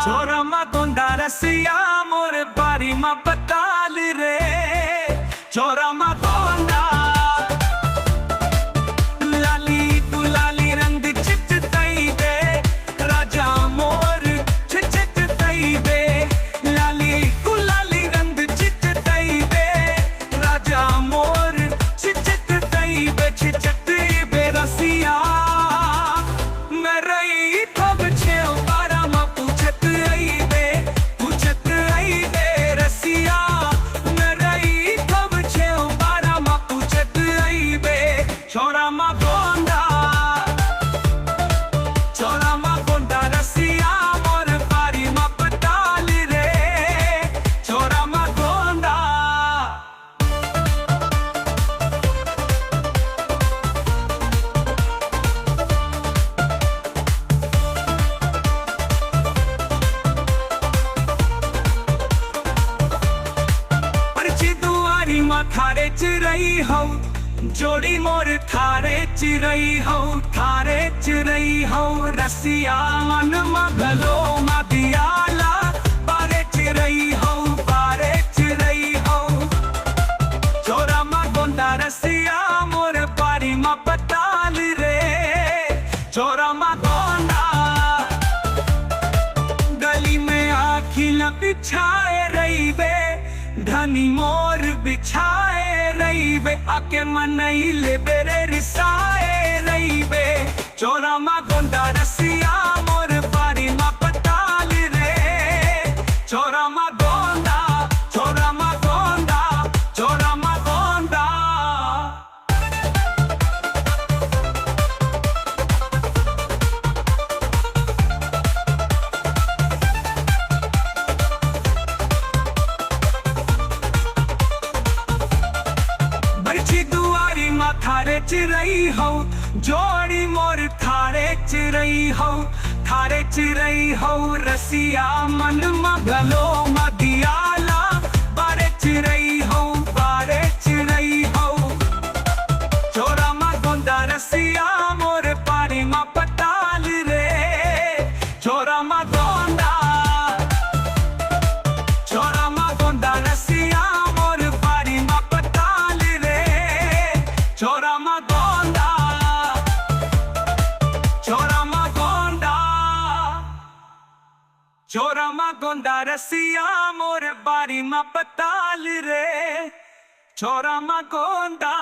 छोरा मा गोंदा रसिया मोर बारी मा बताल रे। छोरा मा गोंदा लाली गुलाली रंग चित तई दे राजा मोर चित तई दे। लाली गुलाली रंग चित तई दे राजा मोर चित तई बे चित बे रसिया मैं रही तब छे बारा मा पूछत आई दे रसिया मैं रही तब छे बारा मा पूछत आई बे। छोरा मा गोंदा रसिया मोर बारी मा बताल रे। छोरा मा गोंदा परची दुआरी मा थारे च रही हो जोड़ी मोर थारे च रही हो थारे च रही हो रसिया मन मा गलो मा दियाला बारे च रही हो बारे च रही हो। छोरा मा गोंदा रसिया मोर बारी मा बताल रे। छोरा मा गोंदा गली में आखिल बिछाए रही बे धनी मोर बिछाए रही बे आके मनई ले बेरे रिसाए रही बे। छोरा मा गोंदा रसिया मोर बारी मा बताल रे। छोरा मा गोंदा छोरा मा गोंदा छोरा मा गोंदा बरछी दुआरी मा थारे च रही हो जोड़ी मोर थारे च रही हो थारे च रही हो रसिया मन मा गलो मा दियाला बारे च रही हो बारे च रही हो। छोरा मा गोंदा रसिया मोर बारी मा बताल रे। छोरा मा गोंदा रसिया मोर बारी मा बताल रे। छोरा मा गोंदा छोरा मा गोंदा रसिया मोर बारी मा बताल रे। छोरा मा गोंदा।